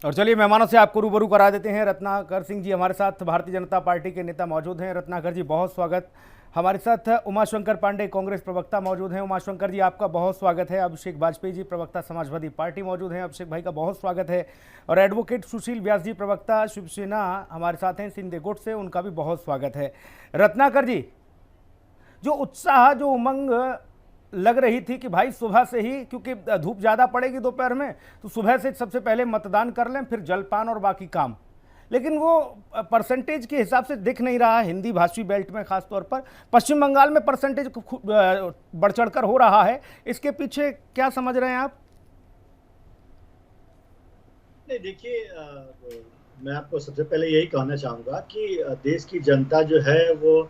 और चलिए मेहमानों से आपको रूबरू करा देते हैं। रत्नाकर सिंह जी हमारे साथ भारतीय जनता पार्टी के नेता मौजूद हैं। रत्नाकर जी बहुत स्वागत। हमारे साथ उमाशंकर पांडे कांग्रेस प्रवक्ता मौजूद हैं। उमाशंकर जी आपका बहुत स्वागत है। अभिषेक वाजपेयी जी प्रवक्ता समाजवादी पार्टी मौजूद हैं। अभिषेक भाई का बहुत स्वागत है। और एडवोकेट सुशील व्यास जी प्रवक्ता शिवसेना हमारे साथ हैं सिंधे गुट से, उनका भी बहुत स्वागत है। रत्नाकर जी, जो उत्साह जो उमंग लग रही थी कि भाई सुबह से ही, क्योंकि धूप ज़्यादा पड़ेगी दोपहर में, तो सुबह से सबसे पहले मतदान कर लें, फिर जलपान और बाकी काम, लेकिन वो परसेंटेज के हिसाब से दिख नहीं रहा। हिंदी भाषी बेल्ट में खासतौर पर पश्चिम बंगाल में परसेंटेज बढ़ चढ़कर हो रहा है। इसके पीछे क्या समझ रहे हैं आप? नहीं, देखिए, मैं आपको सबसे पहले यही कहना चाहूँगा कि देश की जनता जो है वो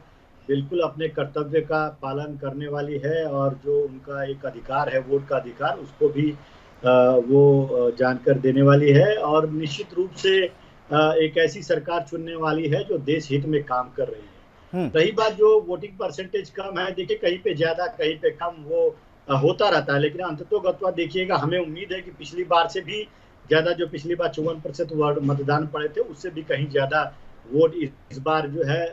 बिल्कुल अपने कर्तव्य का पालन करने वाली है, और जो उनका एक अधिकार है, वोट का अधिकार, उसको भी वो जानकर देने वाली है, और निश्चित रूप से एक ऐसी सरकार चुनने वाली है जो देश हित में काम कर रही है। रही बात जो वोटिंग परसेंटेज कम है, देखिए कहीं पे ज़्यादा कहीं पे कम वो होता रहता है, लेकिन अंततोगत्वा देखिएगा, हमें उम्मीद है कि पिछली बार से भी ज़्यादा, जो पिछली बार 54% मतदान पड़े थे, उससे भी कहीं ज़्यादा वोट इस बार जो है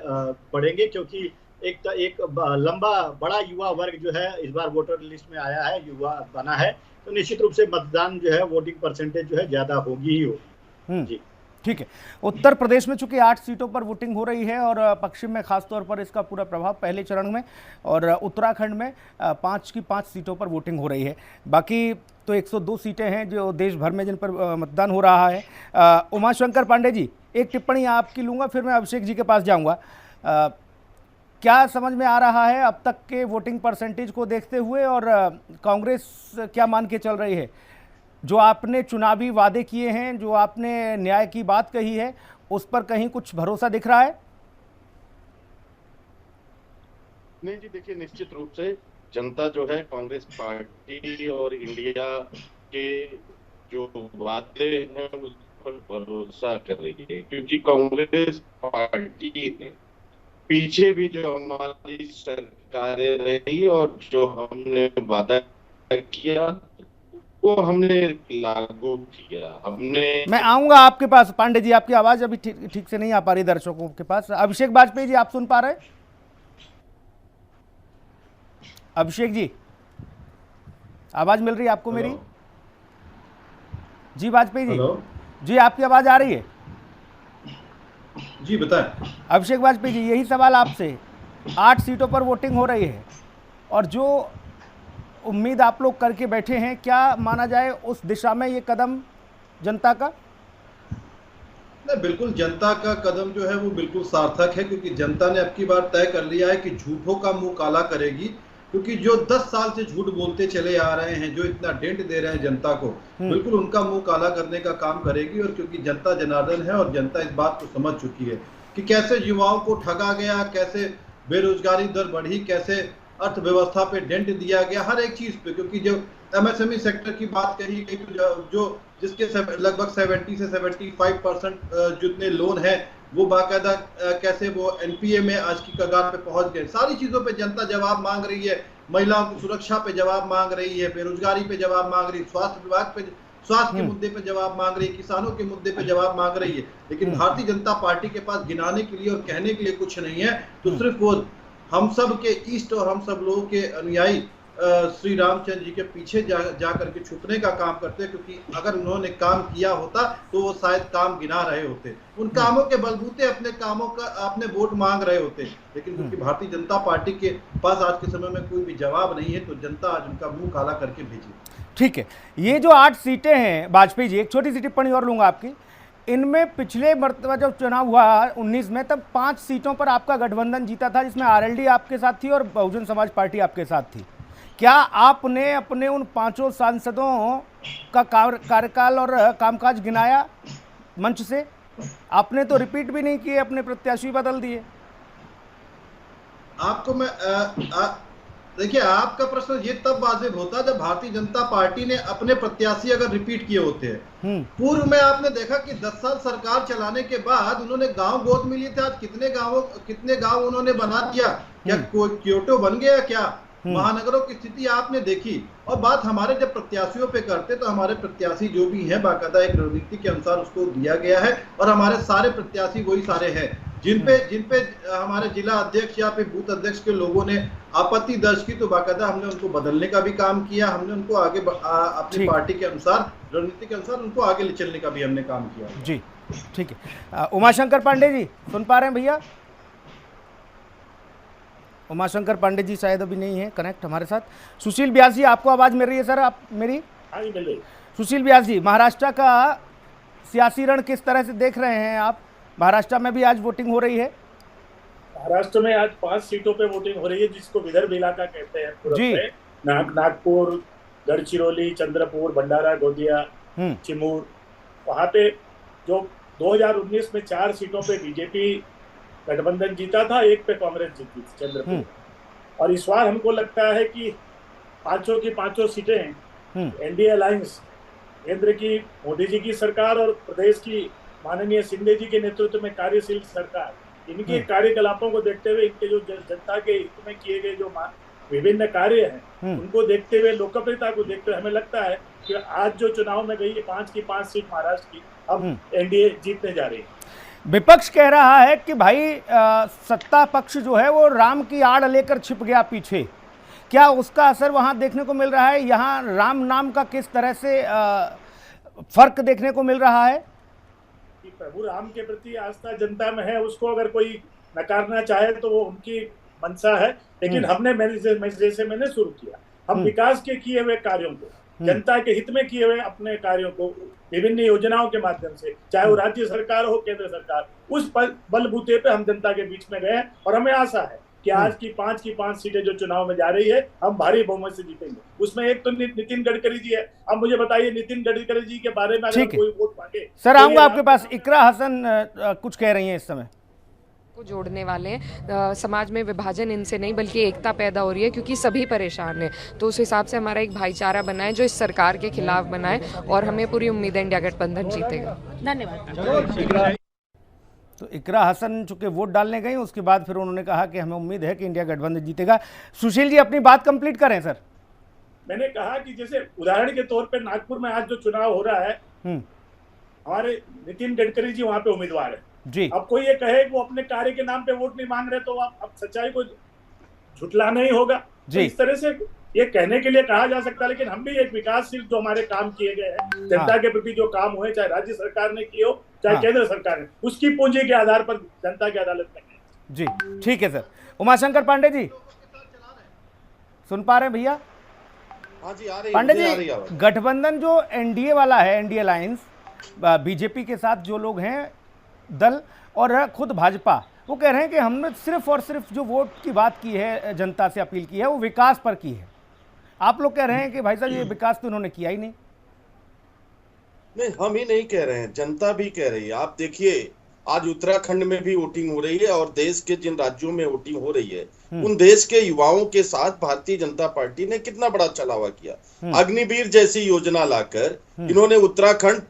पड़ेंगे, क्योंकि एक लंबा बड़ा युवा वर्ग जो है इस बार वोटर लिस्ट में आया है, युवा बना है, तो निश्चित रूप से मतदान जो है, वोटिंग परसेंटेज जो है ज़्यादा होगी ही होगी। जी ठीक है। उत्तर प्रदेश में चूंकि 8 सीटों पर वोटिंग हो रही है और पश्चिम में खासतौर पर इसका पूरा प्रभाव पहले चरण में, और उत्तराखंड में 5 की 5 सीटों पर वोटिंग हो रही है। बाकी तो 102 सीटें हैं जो देश भर में जिन पर मतदान हो रहा है। उमाशंकर पांडे जी, एक टिप्पणी आपकी लूँगा, फिर मैं अभिषेक जी के पास जाऊँगा। क्या समझ में आ रहा है अब तक के वोटिंग परसेंटेज को देखते हुए, और कांग्रेस क्या मान के चल रही है? जो आपने चुनावी वादे किए हैं, जो आपने न्याय की बात कही है, उस पर कहीं कुछ भरोसा दिख रहा है? नहीं जी, देखिए, निश्चित रूप से जनता जो है कांग्रेस पार्टी और इंडिया के जो वादे हैं उस पर भरोसा कर रही है, क्योंकि कांग्रेस पार्टी ने पीछे भी जो हमारी सरकारें रही और जो हमने वादा किया वो हमने लागू किया। हमने मैं आऊंगा आपके पास पांडे जी, आपकी आवाज अभी ठीक से नहीं आ पा रही दर्शकों के पास। अभिषेक वाजपेयी जी, आप सुन पा रहे हैं? अभिषेक जी, आवाज मिल रही है आपको मेरी? जी वाजपेयी जी, जी आपकी आवाज आ रही है? जी बताएं। अभिषेक वाजपेयी जी, यही सवाल आपसे। 8 सीटों पर वोटिंग हो रही है, और जो उम्मीद आप लोग करके बैठे हैं, क्या माना जाए उस दिशा में ये कदम जनता का? नहीं, बिल्कुल जनता का कदम जो है वो बिल्कुल सार्थक है, क्योंकि जनता ने अब की बार तय कर लिया है कि झूठों का मुंह काला करेगी। क्योंकि जो 10 साल से झूठ बोलते चले आ रहे हैं, जो इतना डेंट दे रहे हैं जनता को, बिल्कुल उनका मुंह काला करने का काम करेगी। और क्योंकि जनता जनार्दन है और जनता इस बात को समझ चुकी है कि कैसे युवाओं को ठगा गया, कैसे बेरोजगारी दर बढ़ी, कैसे अर्थव्यवस्था पे डेंट दिया गया, हर एक चीज पे। क्योंकि जो एमएसएमई सेक्टर की बात कही गई, तो जो जिसके लगभग 70 से 75% जितने लोन है वो बाकायदा कैसे वो एनपीए में आज की कगार पे पहुंच गए। सारी चीजों पे जनता जवाब मांग रही है। महिलाओं की सुरक्षा पे जवाब मांग रही है, बेरोजगारी पे जवाब मांग रही है, स्वास्थ्य विभाग पे, स्वास्थ्य के मुद्दे पे जवाब मांग रही है, किसानों के मुद्दे पे जवाब मांग रही है। लेकिन भारतीय जनता पार्टी के पास गिनाने के लिए और कहने के लिए कुछ नहीं है। तो सिर्फ वो हम सब के इष्ट और हम सब लोगों के अनुयायी श्री रामचंद्र जी के पीछे जा करके छुपने का काम करते हैं। क्योंकि अगर उन्होंने काम किया होता तो वो शायद काम गिना रहे होते, उन कामों के बलबूते अपने कामों का आपने वोट मांग रहे होते। लेकिन क्योंकि भारतीय जनता पार्टी के पास आज के समय में कोई भी जवाब नहीं है, तो जनता आज उनका मुंह काला करके भेजी। ठीक है। ये जो 8 सीटें हैं वाजपेयी जी, एक छोटी सी टिप्पणी और लूंगा आपकी। इनमें पिछले मरतबा जब चुनाव हुआ 19 में, तब 5 सीटों पर आपका गठबंधन जीता था, जिसमें आरएलडी आपके साथ थी और बहुजन समाज पार्टी आपके साथ थी। क्या आपने अपने उन 5 सांसदों का कार्यकाल और कामकाज गिनाया मंच से? आपने तो रिपीट भी नहीं किए, अपने प्रत्याशी बदल दिए। आपको मैं देखिए, आपका प्रश्न ये तब वाजिब होता जब भारतीय जनता पार्टी ने अपने प्रत्याशी अगर रिपीट किए होते हैं। पूर्व में आपने देखा कि 10 साल सरकार चलाने के बाद उन्होंने गांव गोद में लिए थे। आज कितने गांव उन्होंने बना दिया? क्या क्योटो बन गया क्या? महानगरों की स्थिति आपने देखी। और बात हमारे जब प्रत्याशियों पे करते तो हमारे प्रत्याशी जो भी हैं बाकायदा एक रणनीति के अनुसार उसको दिया गया है और हमारे सारे प्रत्याशी वही सारे हैं जिन पे हमारे जिला अध्यक्ष या फिर बूथ अध्यक्ष के लोगों ने आपत्ति दर्ज की तो बाकायदा हमने उनको बदलने का भी काम किया, हमने उनको आगे अपनी पार्टी के अनुसार रणनीति के अनुसार उनको आगे ले चलने का भी हमने काम किया। जी ठीक है। उमाशंकर पांडे जी सुन पा रहे हैं भैया? उमाशंकर पांडे जी शायद अभी नहीं है कनेक्ट हमारे साथ। सुशील व्यास जी आपको आवाज़ मिल रही है सर? आप मेरी? हाँ जी मिल रही। सुशील व्यास जी, महाराष्ट्र का सियासी रण किस तरह से देख रहे हैं आप? महाराष्ट्र में भी आज वोटिंग हो रही है। महाराष्ट्र में आज 5 सीटों पे वोटिंग हो रही है जिसको विदर्भ इलाका कहते हैं। जी। नागपुर, गढ़चिरौली, चंद्रपुर, भंडारा, गोंदिया, चिमूर। वहाँ पे जो 2019 में 4 सीटों पे बीजेपी गठबंधन जीता था, 1 पे कांग्रेस जीती थी चंद्रपुर। और इस बार हमको लगता है कि 5 की 5 सीटें एनडीए अलायंस, केंद्र की मोदी जी की सरकार और प्रदेश की माननीय शिंदे जी के नेतृत्व में कार्यशील सरकार, इनके कार्यकलापों को देखते हुए, इनके जो जनता के हित में किए गए जो विभिन्न कार्य हैं उनको देखते हुए, लोकप्रियता को देखते हुए हमें लगता है कि आज जो चुनाव में गई है 5 की 5 सीट महाराष्ट्र की, अब एनडीए जीतने जा रही है। विपक्ष कह रहा है कि भाई सत्ता पक्ष जो है वो राम की आड़ लेकर छिप गया पीछे। क्या उसका असर वहां देखने को मिल रहा है? यहाँ राम नाम का किस तरह से फर्क देखने को मिल रहा है? कि प्रभु राम के प्रति आस्था जनता में है, उसको अगर कोई नकारना चाहे तो वो उनकी मंशा है। लेकिन हमने जैसे मैंने शुरू किया, हम विकास के किए हुए कार्यों को, जनता के हित में किए हुए अपने कार्यों को विभिन्न योजनाओं के माध्यम से, चाहे वो राज्य सरकार हो केंद्र सरकार, उस बलबूते पे हम जनता के बीच में गए और हमें आशा है कि आज की 5 सीटें जो चुनाव में जा रही है हम भारी बहुमत से जीतेंगे। उसमें एक तो नितिन गडकरी जी है। अब मुझे बताइए नितिन गडकरी जी के बारे में अगर कोई वोट मांगे। सर आऊंगा आपके पास। इकरा हसन कुछ कह रही हैं इस समय। को जोड़ने वाले हैं, समाज में विभाजन इनसे नहीं बल्कि एकता पैदा हो रही है क्योंकि सभी परेशान हैं। तो उस हिसाब से हमारा एक भाईचारा बना है जो इस सरकार के खिलाफ बना है और हमें पूरी उम्मीद है इंडिया गठबंधन जीतेगा। धन्यवाद। तो इकरा हसन चूंकि वोट डालने गई, उसके बाद फिर उन्होंने कहा कि हमें उम्मीद है कि इंडिया गठबंधन जीतेगा। सुशील जी अपनी बात कंप्लीट करें सर। मैंने कहा कि जैसे उदाहरण के तौर पे नागपुर में आज जो चुनाव हो रहा है, हमारे नितिन गडकरी जी वहां पे उम्मीदवार है जी। अब कोई ये कहे कि वो अपने कार्य के नाम पे वोट नहीं मांग रहे तो अब सच्चाई को झुटलाना ही होगा। तो इस तरह से ये कहने के लिए कहा जा सकता है, लेकिन हम भी एक विकासशील जो हमारे काम किए गए हैं, जनता के प्रति जो काम हुए, चाहे राज्य सरकार ने किए हो चाहे केंद्र सरकार ने, उसकी पूंजी के आधार पर जनता की अदालत में जी। ठीक है सर। उमाशंकर पांडे जी सुन पा रहे हैं भैया? हाँ जी, आ रही पांडे जी, गठबंधन जो एनडीए वाला है, एनडीए अलायंस, बीजेपी के साथ जो लोग हैं दल और खुद भाजपा, वो कह रहे हैं कि हमने सिर्फ और सिर्फ जो वोट की बात की है, जनता से अपील की है, वो विकास पर की है। आप लोग कह रहे हैं कि भाई साहब ये विकास तो उन्होंने किया ही नहीं। नहीं, हम ही नहीं कह रहे हैं, जनता भी कह रही है। आप देखिए आज उत्तराखंड में भी वोटिंग हो रही है और देश के जिन राज्यों में वोटिंग हो रही है उन देश के युवाओं के साथ भारतीय जनता पार्टी ने कितना बड़ा चलावा किया। अग्निवीर जैसी योजना लाकर इन्होंने उत्तराखंड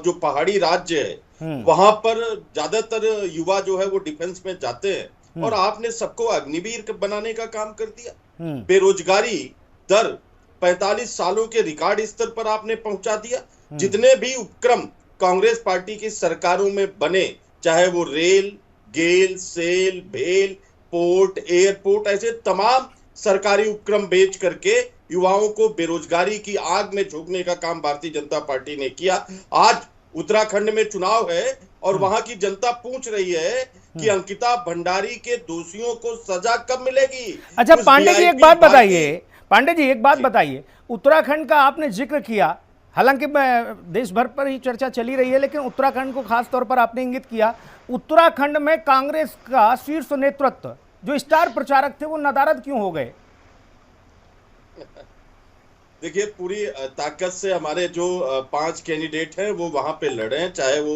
जो पहाड़ी राज्य है वहां पर ज्यादातर युवा जो है वो डिफेंस में जाते हैं और आपने सबको अग्निवीर बनाने का काम कर दिया। बेरोजगारी दर 45 सालों के रिकॉर्ड स्तर पर आपने पहुंचा दिया। जितने भी उपक्रम कांग्रेस पार्टी की सरकारों में बने, चाहे वो रेल, गेल, सेल, भेल, पोर्ट, एयरपोर्ट, ऐसे तमाम सरकारी उपक्रम बेच करके युवाओं को बेरोजगारी की आग में झोंकने का काम भारतीय जनता पार्टी ने किया। आज उत्तराखंड में चुनाव है और वहां की जनता पूछ रही है कि अंकिता भंडारी के दोषियों को सजा कब मिलेगी। अच्छा पांडे जी एक बात बताइए, पांडे जी एक बात बताइए, उत्तराखंड का आपने जिक्र किया, हालांकि देश भर पर ही चर्चा चली रही है, लेकिन उत्तराखंड को खास तौर पर आपने इंगित किया। उत्तराखंड में कांग्रेस का शीर्ष नेतृत्व जो स्टार प्रचारक थे वो नदारद क्यों हो गए? देखिए पूरी ताकत से हमारे जो 5 कैंडिडेट हैं वो वहां पे लड़े हैं, चाहे वो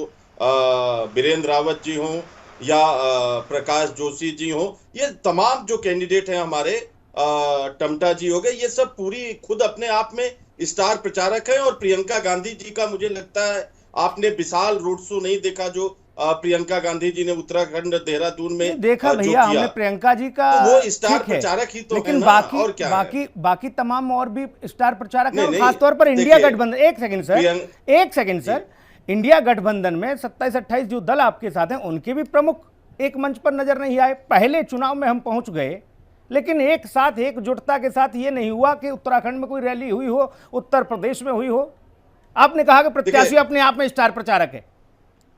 वीरेंद्र रावत जी हों या प्रकाश जोशी जी हों, ये तमाम जो कैंडिडेट हैं हमारे, टमटा जी हो गए, ये सब पूरी खुद अपने आप में स्टार प्रचारक हैं। और प्रियंका गांधी जी का मुझे लगता है आपने विशाल रोड शो नहीं देखा जो प्रियंका गांधी जी ने उत्तराखंड देहरादून में देखा जो भैया, किया, हमने प्रियंका जी का, तो वो स्टार ठीक है, प्रचारक ही तो लेकिन है ना, बाकी और क्या है? बाकी तमाम और भी स्टार प्रचारक हैं, नहीं, खासतौर पर इंडिया देखिए, गठबंधन। एक सेकंड सर, इंडिया गठबंधन में 27-28 जो दल आपके साथ हैं, उनके भी प्रमुख एक मंच पर नजर नहीं आए। पहले चुनाव में हम पहुंच गए, लेकिन एक साथ एकजुटता के साथ ये नहीं हुआ कि उत्तराखंड में कोई रैली हुई हो, उत्तर प्रदेश में हुई हो। आपने कहा कि प्रत्याशी अपने आप में स्टार प्रचारक है।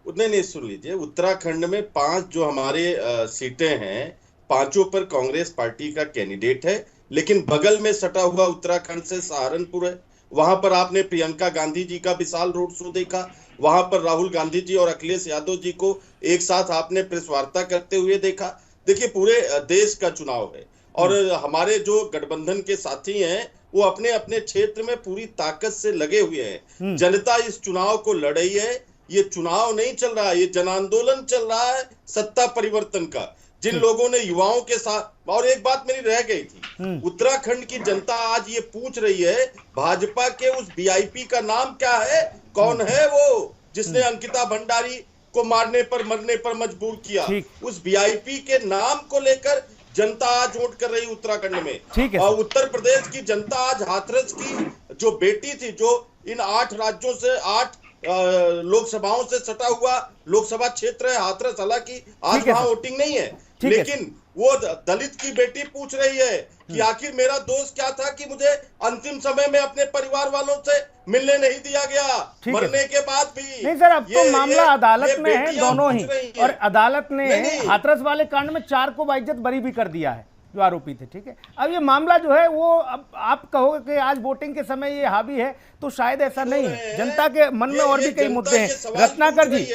नहीं, सुन लीजिए, उत्तराखंड में 5 जो हमारे सीटें हैं, 5 पर कांग्रेस पार्टी का कैंडिडेट है, लेकिन बगल में सटा हुआ उत्तराखंड से सहारनपुर है, वहां पर आपने प्रियंका गांधी जी का विशाल रोड शो देखा, वहां पर राहुल गांधी जी और अखिलेश यादव जी को एक साथ आपने प्रेस वार्ता करते हुए देखा। देखिए, पूरे देश का चुनाव है और हमारे जो गठबंधन के साथी हैं वो अपने अपने क्षेत्र में पूरी ताकत से लगे हुए हैं। जनता इस चुनाव को लड़ रही है। ये चुनाव नहीं चल रहा है, ये जन आंदोलन चल रहा है सत्ता परिवर्तन का। जिन लोगों ने युवाओं के साथ, और एक बात मेरी रह गई थी, उत्तराखंड की जनता आज ये पूछ रही है, भाजपा के उस वीआईपी का नाम क्या है, कौन है वो जिसने अंकिता भंडारी को मारने पर मरने पर मजबूर किया। उस वीआईपी के नाम को लेकर जनता आज वोट कर रही उत्तराखंड में। और उत्तर प्रदेश की जनता आज हाथरस की जो बेटी थी, जो इन 8 राज्यों से 8 लोकसभाओं से सटा हुआ लोकसभा क्षेत्र है हाथरस, हालांकि आज वहां वोटिंग नहीं है, लेकिन वो दलित की बेटी पूछ रही है कि आखिर मेरा दोष क्या था कि मुझे अंतिम समय में अपने परिवार वालों से मिलने नहीं दिया गया, मरने के बाद भी। नहीं सर, अब तो मामला अदालत में है दोनों ही, और अदालत ने हाथरस वाले कांड में 4 को बाइज्जत बरी भी कर दिया है जो आरोपी थे। ठीक है, अब ये मामला जो है वो, अब आप कहोगे कि आज वोटिंग के समय ये हावी है, तो शायद ऐसा नहीं है। जनता के मन में और भी कई मुद्दे हैं। रत्नाकर जी,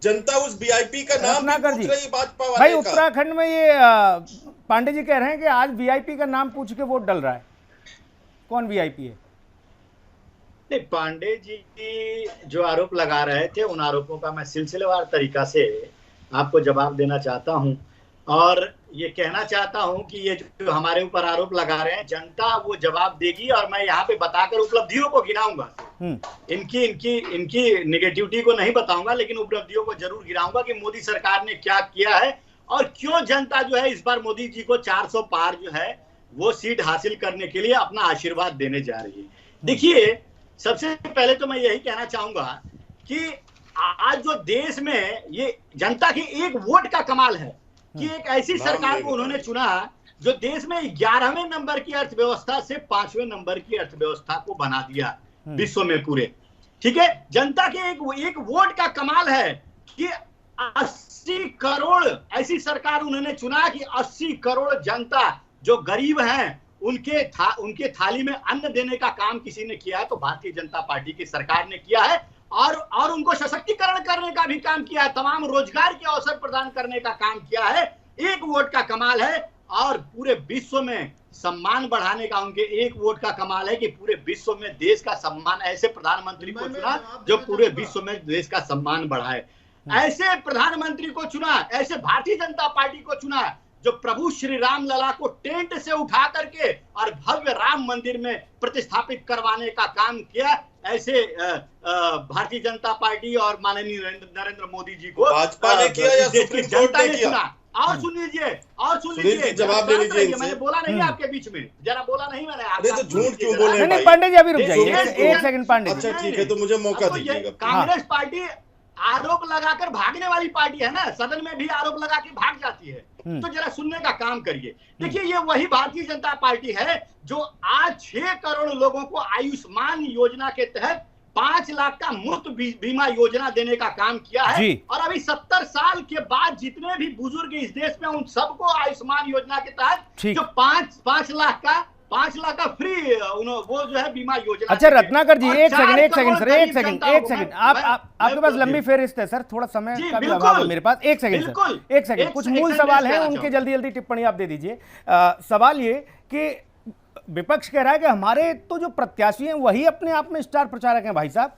जनता उस वीआईपी का नाम रत्नाकर जी, भाजपा वाले भाई उत्तराखंड में ये पांडे जी कह रहे हैं कि आज वीआईपी का नाम पूछ के वोट डल रहा है। कौन वीआईपी है? नहीं, पांडे जी जो आरोप लगा रहे थे, उन आरोपों का मैं सिलसिलेवार तरीका से आपको जवाब देना चाहता हूं, और ये कहना चाहता हूं कि ये जो हमारे ऊपर आरोप लगा रहे हैं, जनता वो जवाब देगी, और मैं यहाँ पे बताकर उपलब्धियों को गिनाऊंगा। इनकी इनकी इनकी निगेटिविटी को नहीं बताऊंगा, लेकिन उपलब्धियों को जरूर गिनाऊंगा कि मोदी सरकार ने क्या किया है और क्यों जनता जो है इस बार मोदी जी को 400 पार जो है वो सीट हासिल करने के लिए अपना आशीर्वाद देने जा रही है। देखिए, सबसे पहले तो मैं यही कहना चाहूंगा कि आज जो देश में ये जनता के एक वोट का कमाल है कि एक ऐसी सरकार को उन्होंने चुना जो देश में 11वें नंबर की अर्थव्यवस्था से 5वें नंबर की अर्थव्यवस्था को बना दिया विश्व में पूरे। ठीक है, जनता के एक वोट का कमाल है कि 80 करोड़ ऐसी सरकार उन्होंने चुना कि 80 करोड़ जनता जो गरीब हैं उनके थाली में अन्न देने का काम किसी ने किया है तो भारतीय जनता पार्टी की सरकार ने किया है, और उनको सशक्तिकरण करने का भी काम किया है, तमाम रोजगार के अवसर प्रदान करने का काम किया है। एक वोट का कमाल है, और पूरे विश्व में सम्मान बढ़ाने का उनके एक वोट का कमाल है कि पूरे विश्व में देश का सम्मान, ऐसे प्रधानमंत्री को चुना जो पूरे विश्व में देश का सम्मान बढ़ाए, ऐसे प्रधानमंत्री को चुना, ऐसे भारतीय जनता पार्टी को चुना जो प्रभु श्री राम लला को टेंट से उठा करके और भव्य राम मंदिर में प्रतिस्थापित करवाने का काम किया। ऐसे भारतीय जनता पार्टी और माननीय नरेंद्र मोदी जी को भाजपा ने किया या सुप्रीम कोर्ट ने किया? और सुन लीजिए, जवाब ले लीजिए। मैंने बोला नहीं आपके बीच में, जरा बोला नहीं मैंने। अरे तो झूठ क्यों बोल रहे हैं? नहीं पांडे जी अभी रुक जाइए, एक सेकंड पांडे जी। अच्छा ठीक है, तो मुझे मौका दीजिएगा। कांग्रेस पार्टी आरोप लगाकर भागने वाली पार्टी है ना, सदन में भी आरोप लगा के भाग जाती है, तो जरा सुनने का काम करिए। देखिए, ये वही भारतीय जनता पार्टी है जो आज 6 करोड़ लोगों को आयुष्मान योजना के तहत 5 लाख का मुफ्त बीमा योजना देने का काम किया है, और अभी 70 साल के बाद जितने भी बुजुर्ग इस देश में उन सबको आयुष्मान योजना के तहत जो 5 लाख का फ्री वो जो है बीमा योजना। अच्छा रत्नाकर जी, एक सेकंड सर, एक सेकंड, आपके पास लंबी फेहरिस्त है सर, थोड़ा समय का भी अभाव है मेरे पास। एक सेकंड, कुछ मूल सवाल है, उनके जल्दी टिप्पणी आप दे दीजिए। सवाल ये कि विपक्ष कह रहा है कि हमारे तो जो प्रत्याशी हैं वही अपने आप में स्टार प्रचारक हैं भाई साहब,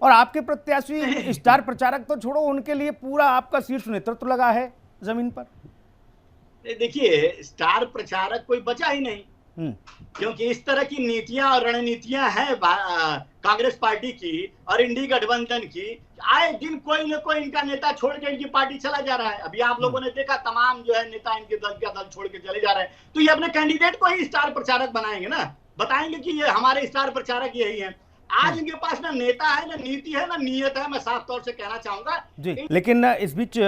और आपके प्रत्याशी स्टार प्रचारक तो छोड़ो, उनके लिए पूरा आपका शीर्ष नेतृत्व लगा है जमीन पर। देखिए, स्टार प्रचारक कोई बचा ही नहीं, क्योंकि इस तरह की नीतियां और रणनीतियां हैं कांग्रेस पार्टी की और इंडी गठबंधन की। आए दिन कोई न कोई इनका नेता छोड़ के इनकी पार्टी चला जा रहा है। अभी आप लोगों ने देखा तमाम जो है नेता इनके दल का दल छोड़ के चले जा रहे हैं, तो ये अपने कैंडिडेट को ही स्टार प्रचारक बनाएंगे ना, बताएंगे कि ये हमारे स्टार प्रचारक यही है। आज इनके पास ना नेता है, ना नीति है, ना नीयत है, मैं साफ तौर से कहना चाहूंगा जी। लेकिन इस बीच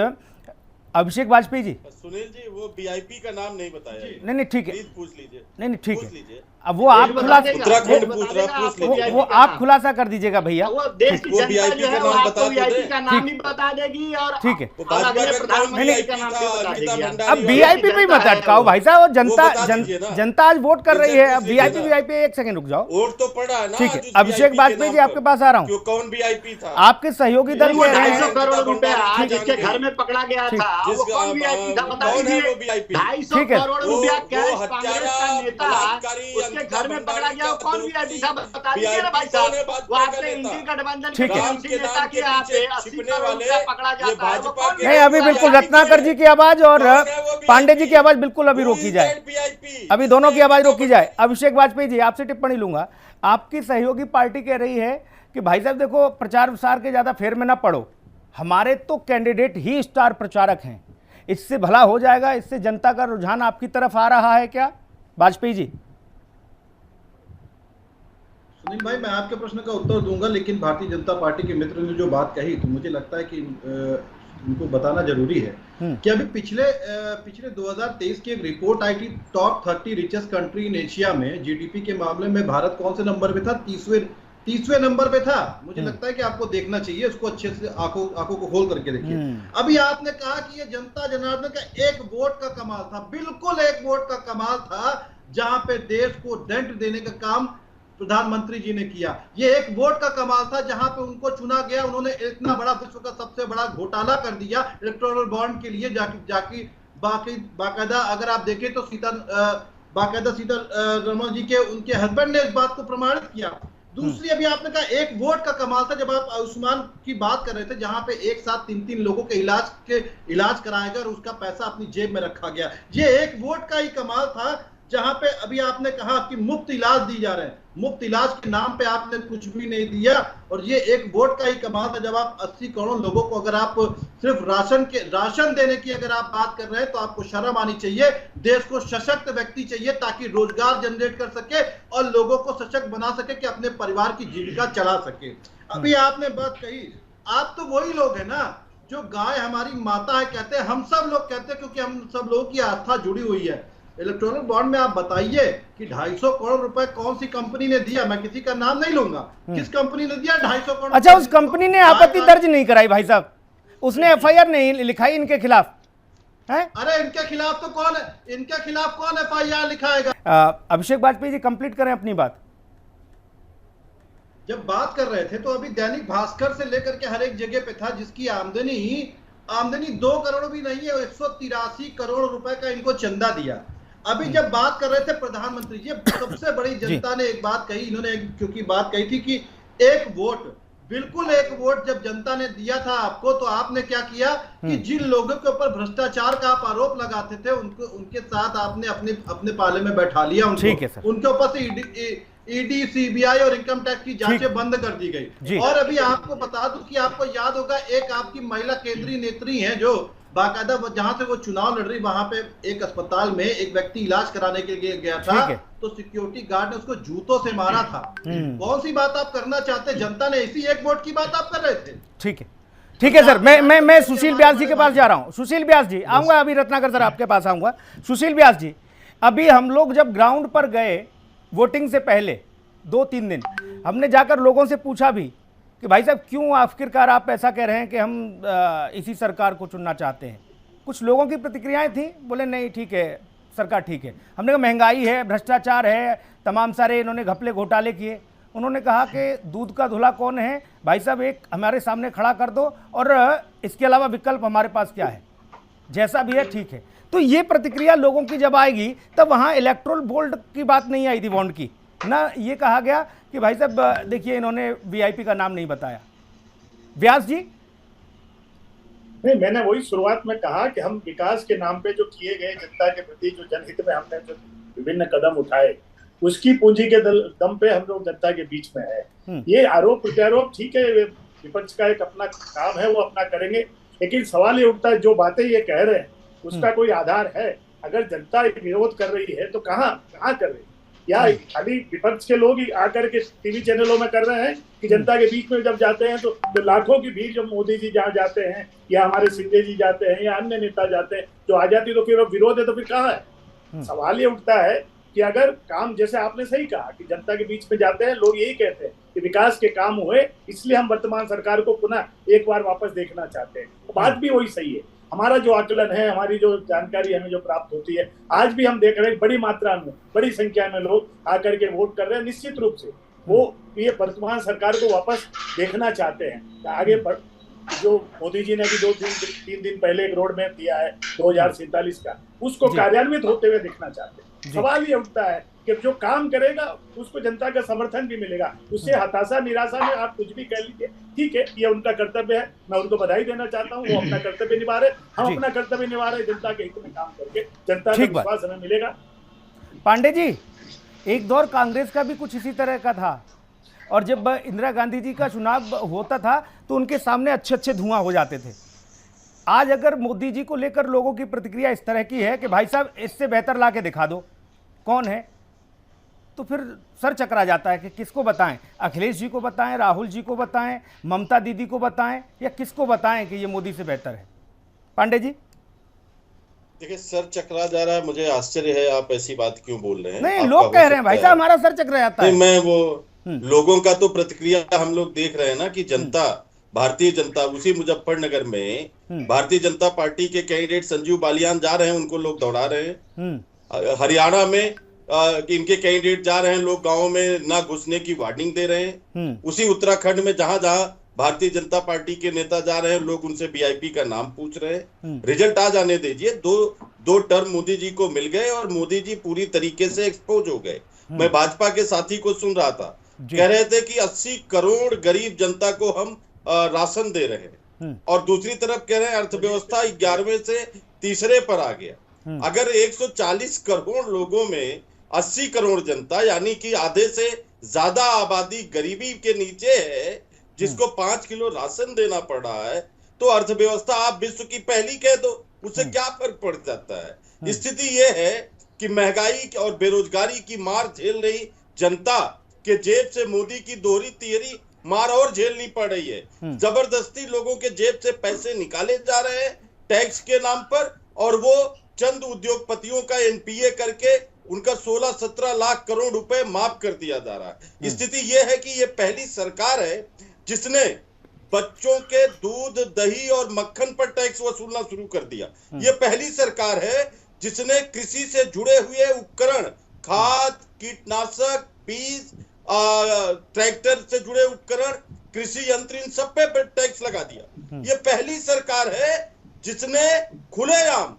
अभिषेक वाजपेयी जी, सुनील जी वो वीआईपी का नाम नहीं बताया। नहीं ठीक है, प्लीज पूछ लीजिए। नहीं ठीक है, लीजिए। अब वो आप खुलासा, उत्तराखंड पूछ रहा, पूछ लीजिए। वो आप खुलासा कर दीजिएगा भैया। वो देश की जनता जो है वो आपको वीआईपी का नाम ही बता देगी और ठीक है, प्रधानमंत्री का नाम भी बता देगी। अब वीआईपी पे मत अटकाओ भाई साहब, जनता आज वोट कर रही है। अब वीआईपी एक सेकंड रुक जाओ, वोट तो पड़ा है ना। ठीक है, अभिषेक वाजपेयी जी आपके पास आ रहा हूँ। कौन वीआईपी था? आपके सहयोगी दल कह रहे हैं 250 करोड़ रुपए आज जिसके घर में पकड़ा गया था, वो कौन वीआईपी था बता दीजिए। 250 करोड़ रुपया कैश कांग्रेस का नेता उसके घर में पकड़ा गया, कौन वीआईपी था बता दीजिए ना भाई साहब। वो आपने इंडी गठबंधन के किसी नेता के यहाँ पे 80 करोड़ रुपया पकड़ा जाता है, वो कौन? नहीं, अभी बिल्कुल रत्नाकर जी की आवाज और पांडे जी की आवाज बिल्कुल अभी रोकी जाए, अभी दोनों की आवाज रोकी जाए। अभिषेक वाजपेयी जी आपसे टिप्पणी लूंगा। आपकी सहयोगी पार्टी कह रही है कि भाई साहब देखो, प्रचार प्रसार के ज्यादा फेर में ना पड़ो, हमारे तो कैंडिडेट ही स्टार प्रचारक हैं, इससे भला हो जाएगा, इससे जनता का रुझान आपकी तरफ आ रहा है क्या वाजपेयी जी? सुनील भाई, मैं आपके प्रश्न का उत्तर दूंगा, लेकिन भारतीय जनता पार्टी के मित्र ने जो बात कही तो मुझे लगता है कि उनको बताना जरूरी है कि अभी पिछले 2023 की एक रिपोर्ट आई थी, top 30 richest country in Asia में जीडीपी के मामले में भारत कौन से नंबर पे था? 30वें नंबर पे था। मुझे लगता है कि आपको देखना चाहिए, उसको अच्छे से आंखों को खोल करके देखिए। अभी आपने कहा कि ये जनता जनार्दन का एक वोट का कमाल था, बिल्कुल एक वोट का कमाल था, जहां पे देश को डेंट देने का काम प्रधानमंत्री जी ने किया। ये एक वोट का कमाल था जहां पे उनको चुना गया, उन्होंने इतना बड़ा विश्व का सबसे बड़ा घोटाला कर दिया इलेक्टोरल बॉन्ड के लिए, जाके बाकायदा अगर आप देखें तो बाकायदा सीतारमण जी के उनके हस्बैंड ने इस बात को प्रमाणित किया। दूसरी, अभी आपने कहा एक वोट का कमाल था, जब आप आयुष्मान की बात कर रहे थे, जहां पे एक साथ 3-3 लोगों के इलाज कराया गया और उसका पैसा अपनी जेब में रखा गया। ये एक वोट का ही कमाल था, जहां पे अभी आपने कहा कि मुफ्त इलाज दी जा रहे हैं, मुफ्त इलाज के नाम पे आपने कुछ भी नहीं दिया, और ये एक वोट का ही कमाल था। जब आप 80 करोड़ लोगों को अगर आप सिर्फ राशन देने की अगर आप बात कर रहे हैं तो आपको शर्म आनी चाहिए। देश को सशक्त व्यक्ति चाहिए ताकि रोजगार जनरेट कर सके और लोगों को सशक्त बना सके कि अपने परिवार की जीविका चला सके। अभी आपने बात कही, आप तो वही लोग हैं ना जो गाय हमारी माता है कहते हैं, हम सब लोग कहते हैं, क्योंकि हम सब लोगों की आस्था जुड़ी हुई है। इलेक्ट्रॉनिक बॉन्ड में आप बताइए कि 250 करोड़ रुपए कौन सी कंपनी ने दिया? मैं किसी का नाम नहीं लूंगा, किस कंपनी ने दिया 250 करोड़? अच्छा, उस कंपनी ने आपत्ति दर्ज नहीं कराई भाई साहब, उसने एफआईआर नहीं लिखाई इनके खिलाफ है? अरे इनके खिलाफ तो कौन है, इनके खिलाफ कौन एफआईआर लिखाएगा? अभिषेक वाजपेयी जी कंप्लीट करें अपनी बात। जब बात कर रहे थे तो अभी दैनिक भास्कर से लेकर के हर एक जगह पे था, जिसकी आमदनी 2 करोड़ भी नहीं है, 183 करोड़ रुपए का इनको चंदा दिया। अभी जब बात कर रहे थे प्रधानमंत्री जी, सबसे बड़ी जनता ने एक बात कही, इन्होंने क्योंकि बात कही थी कि एक वोट, बिल्कुल एक वोट जब जनता ने दिया था आपको, तो आपने क्या किया कि जिन लोगों के ऊपर भ्रष्टाचार का आप आरोप लगाते थे उनके साथ आपने अपने पाले में बैठा लिया उनके ऊपर से ईडी, सीबीआई और इनकम टैक्स की जांचें बंद कर दी गई। और अभी आपको बता दूं कि आपको याद होगा, एक आपकी महिला केंद्रीय नेत्री है जो बाकायदा जहां से वो चुनाव लड़ रही, वहां पे एक अस्पताल में एक व्यक्ति इलाज कराने के लिए गया था, तो सिक्योरिटी गार्ड ने उसको जूतों से मारा था। कौन सी बात आप करना चाहते? जनता ने इसी एक वोट की बात आप कर रहे थे। ठीक है सर, मैं सुशील व्यास जी के पास जा रहा हूं। सुशील व्यास जी आऊंगा, अभी रत्नाकर सर आपके पास आऊंगा। सुशील व्यास जी, अभी हम लोग जब ग्राउंड पर गए वोटिंग से पहले 2-3 दिन, हमने जाकर लोगों से पूछा भी कि भाई साहब क्यों आखिरकार आप ऐसा कह रहे हैं कि हम इसी सरकार को चुनना चाहते हैं? कुछ लोगों की प्रतिक्रियाएं थी, बोले नहीं ठीक है, सरकार ठीक है। हमने कहा महंगाई है, भ्रष्टाचार है, तमाम सारे इन्होंने घपले घोटाले किए। उन्होंने कहा कि दूध का धुला कौन है भाई साहब, एक हमारे सामने खड़ा कर दो और इसके अलावा विकल्प हमारे पास क्या है, जैसा भी है ठीक है। तो ये प्रतिक्रिया लोगों की जब आएगी तब वहाँ इलेक्ट्रोल बोल्ड की बात नहीं आई थी बॉन्ड की, ना ये कहा गया कि भाई साहब देखिए इन्होंने वीआईपी का नाम नहीं बताया। व्यास जी, नहीं, मैंने वही शुरुआत में कहा कि हम विकास के नाम पे जो किए गए जनता के प्रति जो जनहित में हमने जो विभिन्न कदम उठाए, उसकी पूंजी के दम पे हम लोग जनता के बीच में है। ये आरोप प्रत्यारोप ठीक है, विपक्ष का एक अपना काम है, वो अपना करेंगे, लेकिन सवाल ये उठता है जो बातें ये कह रहे हैं उसका कोई आधार है? अगर जनता विरोध कर रही है तो कहाँ कर रही है? या खाली विपक्ष के लोग ही आकर के टीवी चैनलों में कर रहे हैं कि जनता के बीच में जब जाते हैं तो लाखों की भीड़, जब मोदी जी जहाँ जाते हैं या हमारे सिंधे जी जाते हैं या अन्य नेता जाते हैं, जो आ जाती तो फिर विरोध है तो फिर कहाँ है? सवाल ये उठता है कि अगर काम, जैसे आपने सही कहा कि जनता के बीच में जाते हैं, लोग यही कहते हैं कि विकास के काम हुए, इसलिए हम वर्तमान सरकार को पुनः एक बार वापस देखना चाहते हैं। बात भी वही सही है। हमारा जो आकलन है, हमारी जो जानकारी हमें जो प्राप्त होती है, आज भी हम देख रहे हैं बड़ी मात्रा में, बड़ी संख्या में लोग आकर के वोट कर रहे हैं। निश्चित रूप से वो ये वर्तमान सरकार को वापस देखना चाहते हैं। आगे जो मोदी जी ने भी 2-3 दिन पहले एक रोड मैप दिया है 2047 का, उसको कार्यान्वित होते हुए देखना चाहते हैं। सवाल ये उठता है कि जो काम करेगा उसको जनता का समर्थन भी मिलेगा। उससे हताशा निराशा में आप कुछ भी कह लीजिए, ठीक है, ये उनका कर्तव्य है, मैं उनको बधाई देना चाहता हूँ, वो अपना कर्तव्य निभा रहे, हम अपना कर्तव्य निभा रहे, जनता के हित में काम करके जनता का विश्वास हमें मिलेगा। पांडे जी, एक दौर कांग्रेस का भी कुछ इसी तरह का था, और जब इंदिरा गांधी जी का चुनाव होता था तो उनके सामने अच्छे धुआं हो जाते थे। आज अगर मोदी जी को लेकर लोगों की प्रतिक्रिया इस तरह की है कि भाई साहब इससे बेहतर ला के दिखा दो कौन है, तो फिर सर चकरा जाता है कि किसको बताएं, अखिलेश जी को बताएं, राहुल जी को बताएं, ममता दीदी को बताएं, या किसको बताएं कि ये मोदी से बेहतर है? पांडे जी, देखिए, सर चकरा जा रहा है, मुझे आश्चर्य है आप ऐसी बात क्यों बोल रहे हैं। नहीं, लोग कह रहे हैं भाई साहब हमारा सर चकरा जाता है। मैं वो लोगों का तो प्रतिक्रिया हम लोग देख रहे हैं ना कि जनता, भारतीय जनता, उसी मुजफ्फरनगर में भारतीय जनता पार्टी के कैंडिडेट संजीव बालियान जा रहे हैं, उनको लोग दौड़ा रहे हैं। हरियाणा में इनके कैंडिडेट जा रहे हैं, लोग गाँव में ना घुसने की वार्निंग दे रहे हैं। उसी उत्तराखंड में जहां भारतीय जनता पार्टी के नेता जा रहे हैं, लोग उनसे वीआईपी का नाम पूछ रहे हैं। रिजल्ट आ जाने दीजिए, दो टर्म मोदी जी को मिल गए और मोदी जी पूरी तरीके से एक्सपोज हो गए। मैं भाजपा के साथी को सुन रहा था, कह रहे थे कि 80 करोड़ गरीब जनता को हम राशन दे रहे हैं, और दूसरी तरफ कह रहे हैं अर्थव्यवस्था 11वें से तीसरे पर आ गया। अगर 140 करोड़ लोगों में 80 करोड़ जनता, यानी कि आधे से ज्यादा आबादी गरीबी के नीचे है, जिसको 5 किलो राशन देना पड़ रहा है, तो अर्थव्यवस्था आप विश्व की पहली कह दो, उससे क्या फर्क पड़ जाता है? स्थिति यह है कि महंगाई और बेरोजगारी की मार झेल रही जनता के जेब से मोदी की दोहरी तिहरी मार और झेलनी पड़ रही है। जबरदस्ती लोगों के जेब से पैसे निकाले जा रहे हैं टैक्स के नाम पर, और वो चंद उद्योगपतियों का एनपीए करके उनका 16-17 लाख करोड़ रुपए माफ कर दिया जा रहा है। स्थिति यह है कि ये पहली सरकार है जिसने बच्चों के दूध, दही और मक्खन पर टैक्स वसूलना शुरू कर दिया। ये पहली सरकार है जिसने कृषि से जुड़े हुए उपकरण, खाद, कीटनाशक, बीज, ट्रैक्टर से जुड़े उपकरण, कृषि यंत्र, इन सब पे टैक्स लगा दिया। ये पहली सरकार है जिसने खुलेआम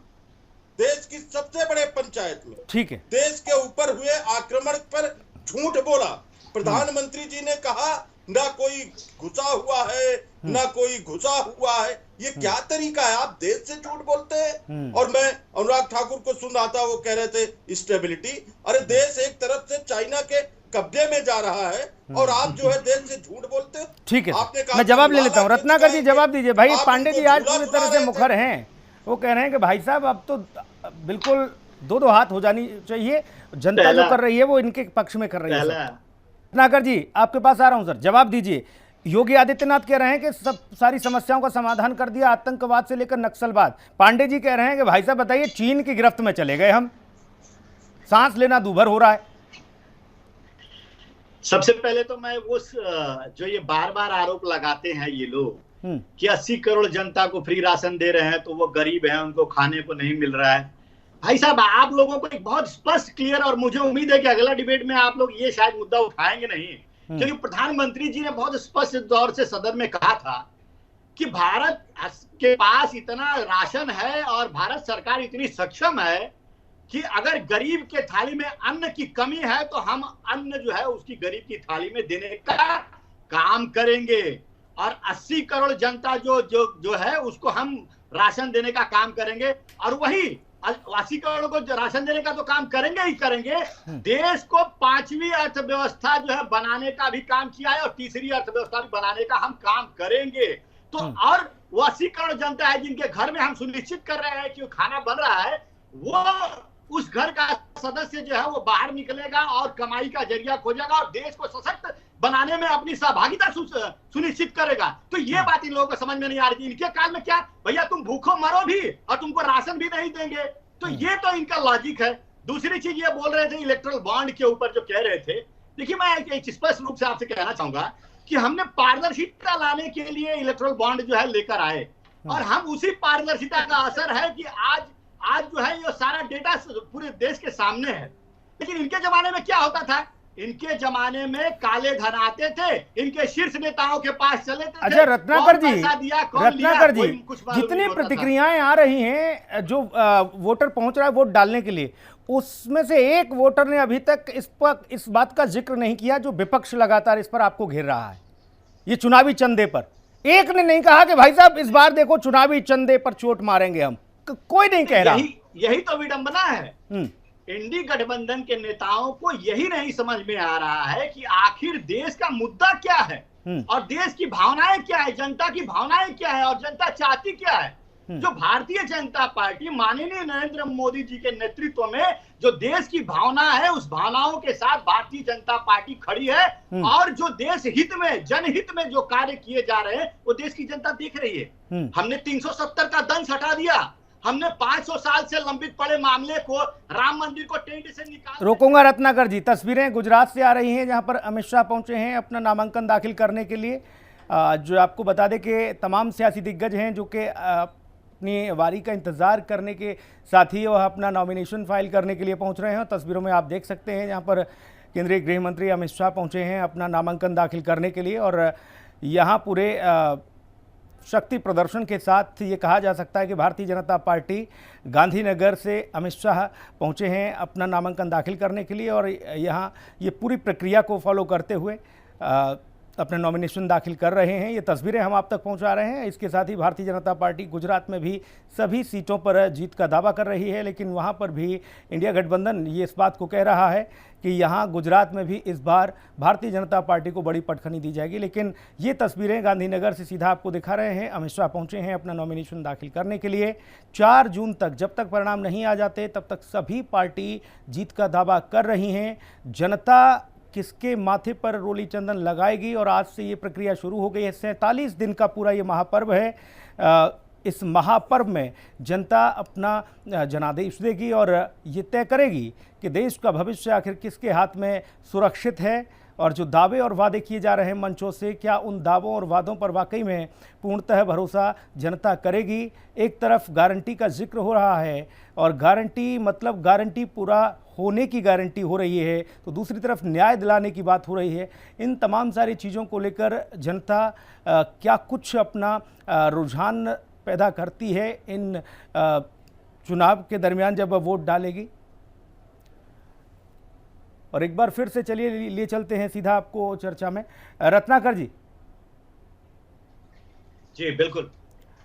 देश की सबसे बड़े पंचायत में, ठीक है, देश के ऊपर हुए आक्रमण पर झूठ बोला। प्रधानमंत्री जी ने कहा ना कोई घुसा हुआ है, ना कोई घुसा हुआ है। ये क्या तरीका है? आप देश से झूठ बोलते हैं। और मैं अनुराग ठाकुर को सुन रहा था, वो कह रहे थे स्टेबिलिटी। अरे देश एक तरफ से चाइना के कब्जे में जा रहा है और आप जो है देश से झूठ बोलते हो। ठीक है, मैं जवाब ले लेता हूँ। रत्नाकर जी जवाब दीजिए। भाई पांडे जी आज पूरी तरह से मुखर हैं, वो कह रहे हैं कि भाई साहब अब तो बिल्कुल दो हाथ हो जानी चाहिए, जनता जो कर रही है वो इनके पक्ष में कर रही है। रत्नाकर जी आपके पास आ रहा हूं सर, जवाब दीजिए। योगी आदित्यनाथ कह रहे हैं कि सब सारी समस्याओं का समाधान कर दिया, आतंकवाद से लेकर नक्सलवाद। पांडे जी कह रहे हैं कि भाई साहब बताइए चीन की गिरफ्त में चले गए हम, सांस लेना दूभर हो रहा है। सबसे पहले तो मैं उस जो ये बार बार आरोप लगाते हैं ये लोग कि 80 करोड़ जनता को फ्री राशन दे रहे हैं तो वो गरीब हैं, उनको खाने को नहीं मिल रहा है। भाई साहब आप लोगों को एक बहुत स्पष्ट, क्लियर, और मुझे उम्मीद है कि अगला डिबेट में आप लोग ये शायद मुद्दा उठाएंगे नहीं, क्योंकि प्रधानमंत्री जी ने बहुत स्पष्ट तौर से सदन में कहा था कि भारत के पास इतना राशन है और भारत सरकार इतनी सक्षम है कि अगर गरीब के थाली में अन्न की कमी है तो हम अन्न जो है उसकी गरीब की थाली में देने का काम करेंगे, और 80 करोड़ जनता जो है उसको हम राशन देने का काम करेंगे। और वही 80 करोड़ को राशन देने का तो काम करेंगे ही करेंगे, देश को 5वीं अर्थव्यवस्था जो है बनाने का भी काम किया है और तीसरी अर्थव्यवस्था भी बनाने का हम काम करेंगे। तो और वो 80 करोड़ जनता है जिनके घर में हम सुनिश्चित कर रहे हैं कि खाना बन रहा है, वो उस घर का सदस्य जो है वो बाहर निकलेगा और कमाई का जरिया खोजेगा और देश को सशक्त बनाने में अपनी सहभागिता सुनिश्चित करेगा। तो ये बात इन लोगों को समझ में नहीं आ रही थी। इनके काल में क्या भैया तुम भूखो मरो भी और तुमको राशन भी नहीं देंगे, तो ये तो इनका लॉजिक है। दूसरी चीज ये बोल रहे थे इलेक्ट्रल बॉन्ड के ऊपर जो कह रहे थे, देखिए मैं एक स्पष्ट रूप से आपसे कहना चाहूंगा कि हमने पारदर्शिता लाने के लिए इलेक्ट्रल बॉन्ड जो है लेकर आए और हम उसी पारदर्शिता का असर है कि आज जो है ये सारा डेटा पूरे देश के सामने है। लेकिन इनके जमाने में क्या होता था, इनके जमाने में काले धन आते थे, इनके शीर्ष नेताओं के पास चले थे। अच्छा रत्नाकर जी, जितनी प्रतिक्रियाएं आ रही हैं जो वोटर पहुंच रहा है वोट डालने के लिए, उसमें से एक वोटर ने अभी तक इस बात का जिक्र नहीं किया जो विपक्ष लगातार इस पर आपको घेर रहा है, ये चुनावी चंदे पर। एक ने नहीं कहा कि भाई साहब इस बार देखो चुनावी चंदे पर चोट मारेंगे हम, कोई नहीं कह रहा। यही तो विडंबना है। इंडी गठबंधन के नेताओं को यही नहीं समझ में आ रहा है कि आखिर देश का मुद्दा क्या है और देश की भावनाएं क्या है, जनता की भावनाएं क्या है और जनता चाहती क्या है। जो भारतीय जनता पार्टी माननीय नरेंद्र मोदी जी के नेतृत्व में जो देश की भावना है, उस भावनाओं के साथ भारतीय जनता पार्टी खड़ी है और जो देश हित में, जनहित में जो कार्य किए जा रहे हैं वो देश की जनता देख रही है। हमने 370 का दंश हटा दिया, हमने 500 साल से लंबित पड़े मामले को, राम मंदिर को टेंट से निकाल। रोकूंगा रत्नाकर जी, तस्वीरें गुजरात से आ रही हैं जहां पर अमित शाह पहुंचे हैं अपना नामांकन दाखिल करने के लिए। जो आपको बता दें कि तमाम सियासी दिग्गज हैं जो कि अपनी बारी का इंतजार करने के साथ ही वह अपना नॉमिनेशन फाइल करने के लिए पहुंच रहे हैं। तस्वीरों में आप देख सकते हैं जहां पर केंद्रीय गृह मंत्री अमित शाह पहुंचे हैं अपना नामांकन दाखिल करने के लिए और यहाँ पूरे शक्ति प्रदर्शन के साथ ये कहा जा सकता है कि भारतीय जनता पार्टी गांधीनगर से अमित शाह पहुंचे हैं अपना नामांकन दाखिल करने के लिए और यहाँ ये पूरी प्रक्रिया को फॉलो करते हुए अपने नॉमिनेशन दाखिल कर रहे हैं। ये तस्वीरें हम आप तक पहुंचा रहे हैं। इसके साथ ही भारतीय जनता पार्टी गुजरात में भी सभी सीटों पर जीत का दावा कर रही है, लेकिन वहां पर भी इंडिया गठबंधन ये इस बात को कह रहा है कि यहाँ गुजरात में भी इस बार भारतीय जनता पार्टी को बड़ी पटखनी दी जाएगी। लेकिन ये तस्वीरें गांधीनगर से सीधा आपको दिखा रहे हैं। अमित शाह पहुँचे हैं अपना नॉमिनेशन दाखिल करने के लिए। 4 जून तक जब तक परिणाम नहीं आ जाते तब तक सभी पार्टी जीत का दावा कर रही हैं। जनता किसके माथे पर रोली चंदन लगाएगी और आज से ये प्रक्रिया शुरू हो गई है। 47 दिन का पूरा ये महापर्व है। इस महापर्व में जनता अपना जनादेश देगी और ये तय करेगी कि देश का भविष्य आखिर किसके हाथ में सुरक्षित है और जो दावे और वादे किए जा रहे हैं मंचों से, क्या उन दावों और वादों पर वाकई में पूर्णतः भरोसा जनता करेगी। एक तरफ गारंटी का जिक्र हो रहा है और गारंटी मतलब गारंटी पूरा होने की गारंटी हो रही है, तो दूसरी तरफ न्याय दिलाने की बात हो रही है। इन तमाम सारी चीज़ों को लेकर जनता क्या कुछ अपना रुझान पैदा करती है इन चुनाव के दरमियान जब वोट डालेगी। और एक बार फिर से चलिए ले चलते हैं सीधा आपको चर्चा में। रत्नाकर जी। जी बिल्कुल,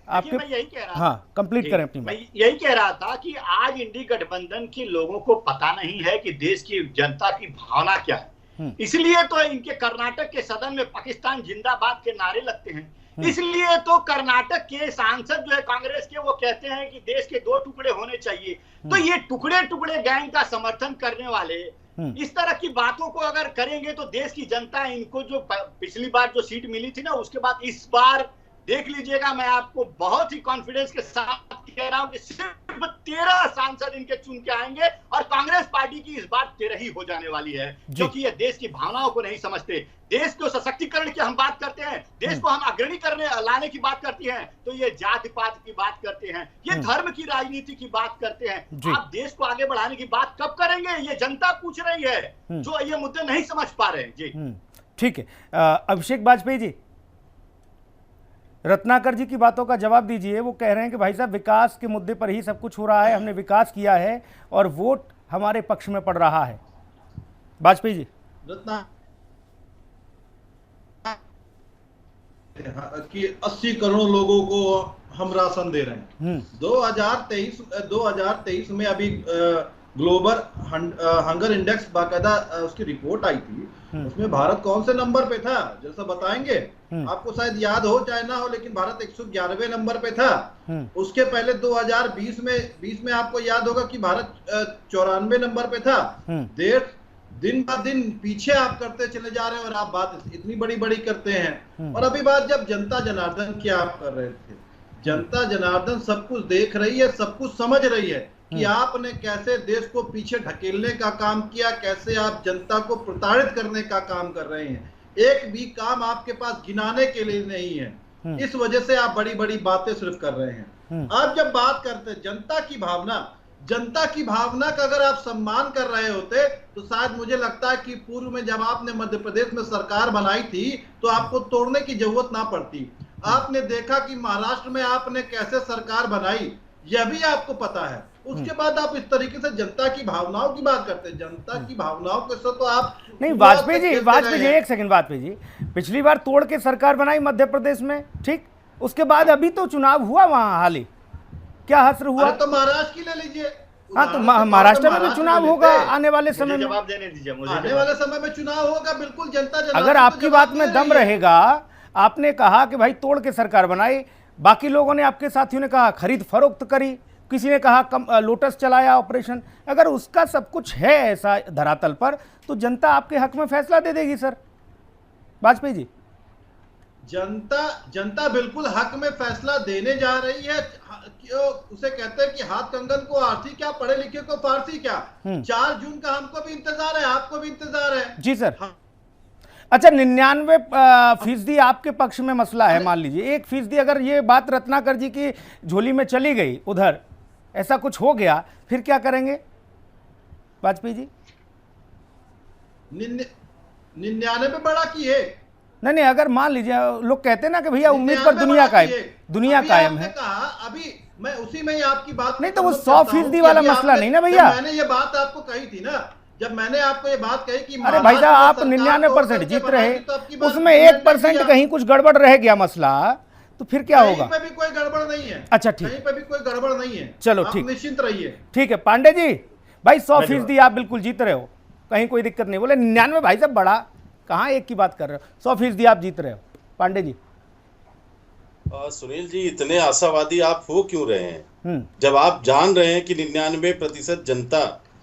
आपके मैं यही कह रहा था। हाँ, कंप्लीट करें अपनी मैं यही कह रहा था कि आज इंडी गठबंधन के लोगों को पता नहीं है कि देश की जनता की भावना क्या है। इसलिए तो इनके कर्नाटक के सदन में पाकिस्तान जिंदाबाद के नारे लगते हैं। इसलिए तो कर्नाटक के सांसद जो है कांग्रेस के, वो कहते हैं कि देश के 2 टुकड़े होने चाहिए। तो ये टुकड़े टुकड़े गैंग का समर्थन करने वाले इस तरह की बातों को अगर करेंगे तो देश की जनता इनको जो पिछली बार जो सीट मिली थी ना, उसके बाद इस बार देख लीजिएगा, मैं आपको बहुत ही कॉन्फिडेंस के साथ कह रहा हूं कि सिर्फ 13 सांसद इनके चुन के आएंगे और कांग्रेस पार्टी की इस बार 13 ही हो जाने वाली है, क्योंकि ये देश की भावनाओं को नहीं समझते। देश को सशक्तिकरण की हम बात करते हैं, देश को हम अग्रणी करने लाने की बात करती हैं, तो ये जाति पात की बात करते हैं, ये धर्म की राजनीति की बात करते हैं। आप देश को आगे बढ़ाने की बात कब करेंगे, ये जनता पूछ रही है, जो ये मुद्दे नहीं समझ पा रहे हैं। जी ठीक है, अभिषेक बाजपेयी जी, रत्नाकर जी की बातों का जवाब दीजिए। वो कह रहे हैं कि भाई साहब विकास के मुद्दे पर ही सब कुछ हो रहा है, हमने विकास किया है और वोट हमारे पक्ष में पड़ रहा है। बाजपेयी जी। कि 80 करोड़ लोगों को हम राशन दे रहे हैं। 2023 में अभी ग्लोबल हंगर इंडेक्स बाकायदा उसकी रिपोर्ट आई थी, उसमें भारत कौन से नंबर पे था जैसा बताएंगे? आपको शायद याद हो चाहे ना हो, लेकिन भारत 111वें नंबर पे था। उसके पहले 2020 में आपको याद होगा कि भारत 94 नंबर पे था। दिन ब दिन पीछे आप करते चले जा रहे हैं और आप बात इतनी बड़ी बड़ी करते हैं। और अभी बात जब जनता जनार्दन की आप कर रहे थे, जनता जनार्दन सब कुछ देख रही है, सब कुछ समझ रही है कि आपने कैसे देश को पीछे ढकेलने का काम किया, कैसे आप जनता को प्रताड़ित करने का काम कर रहे हैं। एक भी काम आपके पास गिनाने के लिए नहीं है, इस वजह से आप बड़ी बड़ी बातें सिर्फ कर रहे हैं। आप जब बात करते हैं जनता की भावना का अगर आप सम्मान कर रहे होते तो शायद मुझे लगता है कि पूर्व में जब आपने मध्य प्रदेश में सरकार बनाई थी तो आपको तोड़ने की जरूरत ना पड़ती। आपने देखा कि महाराष्ट्र में आपने कैसे सरकार बनाई, यह भी आपको पता है। उसके बाद आप इस तरीके से जनता की भावनाओं की बात करते हैं। जनता की भावनाओं के साथ तो आप नहीं, वाजपेयी जी एक सेकंड, वाजपेयी जी पिछली बार तोड़ के सरकार बनाई मध्य प्रदेश में, ठीक, उसके बाद अभी तो चुनाव हुआ वहां, हाल ही क्या हश्र हुआ? तो महाराष्ट्र की ले लीजिए। हाँ, तो महाराष्ट्र में भी चुनाव होगा आने वाले समय में। जवाब देने दीजिए मुझे। आने वाले समय में चुनाव होगा, बिल्कुल। जनता अगर आपकी बात में दम रहेगा, आपने कहा कि भाई तोड़ के सरकार बनाई, बाकी लोगों ने, आपके साथियों ने कहा खरीद फरोख्त करी, किसी ने कहा लोटस चलाया ऑपरेशन, अगर उसका सब कुछ है ऐसा धरातल पर तो जनता आपके हक में फैसला दे देगी सर वाजपेयी जी। जनता बिल्कुल हक में फैसला देने जा रही है। उसे कहते हैं कि हाथ कंगन को आरती क्या, पढ़े लिखे को फारसी क्या। 4 जून का हमको भी इंतजार है, आपको भी इंतजार है। जी सर। अच्छा, 99% आपके पक्ष में मसला है, मान लीजिए 1% अगर ये बात रत्नाकर जी की झोली में चली गई, उधर ऐसा कुछ हो गया, फिर क्या करेंगे वाजपेयी जी? 99 बड़ा की है। नहीं, अगर मान लीजिए लोग कहते हैं ना कि भैया उम्मीद पर दुनिया कायम है। अभी मैं उसी में ही आपकी बात नहीं, तो वो 100% वाला मसला नहीं ना भैया। मैंने ये बात आपको कही थी ना, जब मैंने आपको ये बात कही कि अरे भाई साहब, आप 99% जीत रहे, उसमें 1% कहीं कुछ गड़बड़ रह गया मसला, तो फिर क्या होगा? कहीं पे भी कोई गड़बड़ नहीं है। अच्छा, ठीक, कहीं पे भी कोई गड़बड़ नहीं है। चलो ठीक, निश्चिंत रहिए। ठीक है पांडे जी, भाई 100% आप बिल्कुल जीत रहे हो, कहीं कोई दिक्कत नहीं। बोले 99 भाई साहब बड़ा, कहाँ एक की बात कर रहे हो, 100% आप जीत रहे हो। पांडे जी। सुनील जी, इतने आशावादी आप हो क्यों रहे हैं जब आप जान रहे हैं कि 99% जनता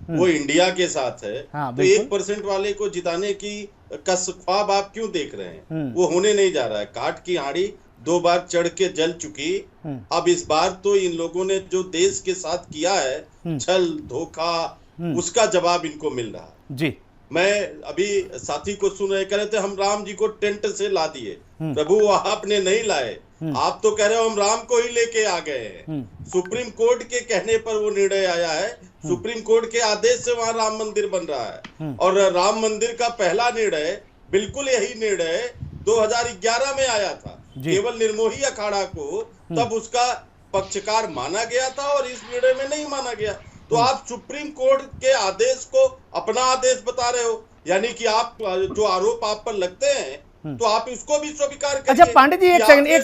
वो इंडिया के साथ है। हाँ, तो 1% वाले को जिताने की ख्वाब आप क्यों देख रहे हैं? वो होने नहीं जा रहा है। काट की हांडी 2 बार चढ़ के जल चुकी। अब इस बार तो इन लोगों ने जो देश के साथ किया है छल धोखा, उसका जवाब इनको मिल रहा है जी। मैं अभी साथी को सुन रहे, कह रहे थे हम राम जी को टेंट से ला दिए। प्रभु आपने नहीं लाए, आप तो कह रहे हो हम राम को ही लेके आ गए हैं। सुप्रीम कोर्ट के कहने पर वो निर्णय आया है, सुप्रीम कोर्ट के आदेश से वहां राम मंदिर बन रहा है। और राम मंदिर का पहला निर्णय बिल्कुल यही निर्णय 2011 में आया था। केवल निर्मोही अखाड़ा को तब उसका पक्षकार माना गया था और इस निर्णय में नहीं माना गया। तो आप सुप्रीम कोर्ट के आदेश को अपना आदेश बता रहे हो, यानी कि आप जो आरोप आप पर लगते हैं तो आप इसको भी स्वीकार करिए। अच्छा पांडे जी, एक सेकंड, एक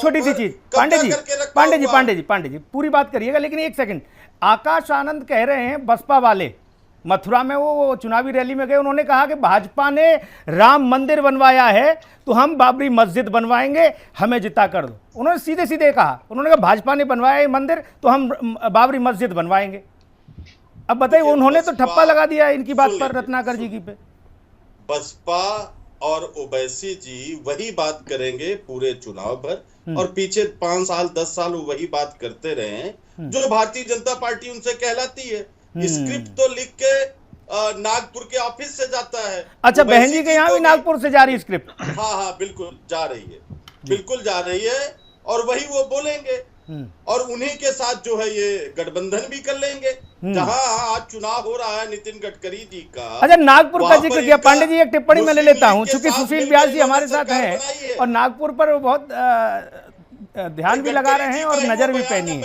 छोटी सी चीज। पांडे जी पूरी बात करिएगा, लेकिन एक सेकंड। आकाश आनंद कह रहे हैं बसपा वाले, मथुरा में वो चुनावी रैली में गए, उन्होंने कहा कि भाजपा ने राम मंदिर बनवाया है तो हम बाबरी मस्जिद बनवाएंगे, हमें जिता कर दो। उन्होंने सीधे सीधे कहा, उन्होंने कहा भाजपा ने बनवाया है मंदिर तो हम बाबरी मस्जिद बनवाएंगे। अब बताइए, उन्होंने तो ठप्पा लगा दिया इनकी बात पर, रत्नाकर जी की पे। बसपा और ओवैसी जी वही बात करेंगे पूरे चुनाव भर, और पीछे 5 साल 10 साल वही बात करते रहे हैं जो भारतीय जनता पार्टी उनसे कहलाती है। स्क्रिप्ट तो लिख के नागपुर के ऑफिस से जाता है। अच्छा, बहन जी के यहाँ भी नागपुर से जा रही स्क्रिप्ट? हाँ, बिल्कुल जा रही है, बिल्कुल जा रही है, और वही वो बोलेंगे। और उन्हीं के साथ जो है ये गठबंधन भी कर लेंगे। जहां आज चुनाव हो रहा है नितिन गडकरी जी का। अच्छा, नागपुर का जिक्र किया पांडे जी, एक टिप्पणी मैं ले लेता हूं, क्योंकि सुशील व्यास जी हमारे साथ हैं और नागपुर पर बहुत ध्यान भी लगा रहे हैं और नजर भी पहनी है।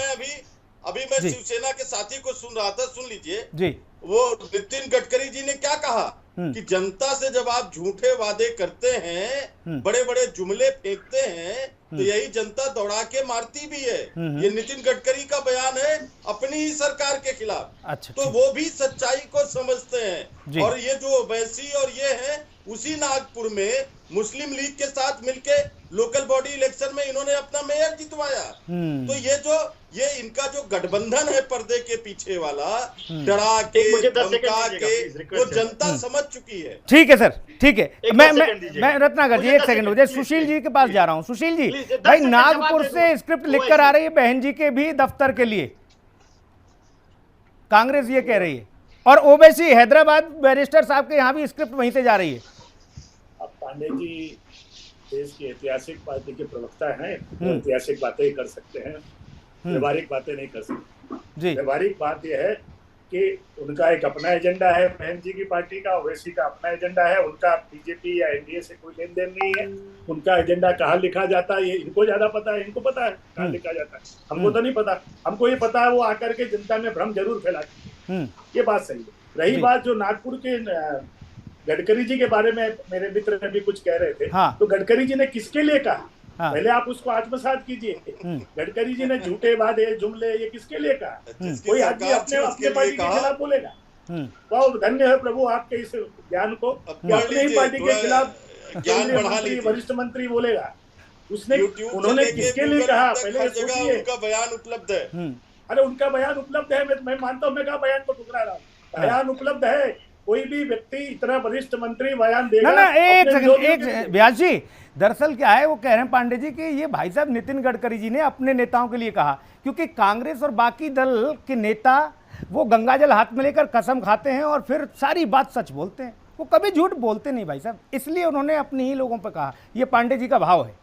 अभी मैं जी। शिवसेना के साथी को सुन रहा था, सुन लीजिए जी। वो नितिन गडकरी जी ने क्या कहा कि जनता से जब आप झूठे वादे करते हैं, बड़े बड़े जुमले फेंकते हैं, तो यही जनता दौड़ा के मारती भी है। ये नितिन गडकरी का बयान है अपनी ही सरकार के खिलाफ। अच्छा, तो वो भी सच्चाई को समझते जी। हैं। और ये जो ओवैसी और ये है, उसी नागपुर में मुस्लिम लीग के साथ मिलके लोकल बॉडी इलेक्शन में इन्होंने अपना मेयर जितवाया। तो ये इनका जो गठबंधन है पर्दे के पीछे वाला, डरा के धमका के, वो जनता समझ चुकी है। ठीक है सर, ठीक है। मैं रत्नाकर जी एक सेकंड हो जाए, सुशील जी के पास जा रहा हूं। सुशील जी भाई, नागपुर से स्क्रिप्ट लिखकर आ रही है बहन जी के भी दफ्तर के लिए, कांग्रेस ये कह रही है, और ओवैसी हैदराबाद बैरिस्टर साहब के यहाँ भी स्क्रिप्ट वहीं से जा रही है। अब पांडे जी देश की ऐतिहासिक पार्टी के प्रवक्ता हैं, वो ऐतिहासिक बातें ही कर सकते हैं, व्यवहारिक बातें नहीं कर सकते। व्यवहारिक बात यह है कि उनका एक अपना एजेंडा है, बहन जी की पार्टी का, ओवैसी का अपना एजेंडा है। उनका बीजेपी या एनडीए से कोई लेन देन नहीं है। उनका एजेंडा कहाँ लिखा जाता है ये इनको ज्यादा पता है, इनको पता है कहाँ लिखा जाता है, हमको तो नहीं पता। हमको ये पता है वो आकर के जनता में भ्रम जरूर फैलाती है, ये बात सही है। रही बात जो नागपुर के गडकरी जी के बारे में मेरे मित्र ने भी कुछ कह रहे थे, तो गडकरी जी ने किसके लिए कहा, पहले आप उसको आत्मसात कीजिए। गडकरी जी ने झूठे वादे जुमले ये किसके लिए कहा? कोई आदमी अपने पार्टी के खिलाफ बोलेगा? बहुत धन्य है प्रभु आपके इस ज्ञान को कि अपनी ही पार्टी के खिलाफ केंद्रीय मंत्री वरिष्ठ मंत्री बोलेगा। उन्होंने किसके लिए कहा पहले सोचिए। उनका बयान उपलब्ध है। अरे उनका बयान उपलब्ध है, मैं मानता हूँ, मैं कहा बयान को ठुकरा रहा हूँ, बयान उपलब्ध है। कोई भी व्यक्ति इतना वरिष्ठ मंत्री बयान देगा। ना एक सेकंड व्यास जी, दरअसल क्या है वो कह रहे हैं पांडे जी कि ये भाई साहब नितिन गडकरी जी ने अपने नेताओं के लिए कहा, क्योंकि कांग्रेस और बाकी दल के नेता वो गंगाजल हाथ में लेकर कसम खाते हैं और फिर सारी बात सच बोलते हैं, वो कभी झूठ बोलते नहीं भाई साहब, इसलिए उन्होंने अपने ही लोगों पर कहा। ये पांडे जी का भाव है।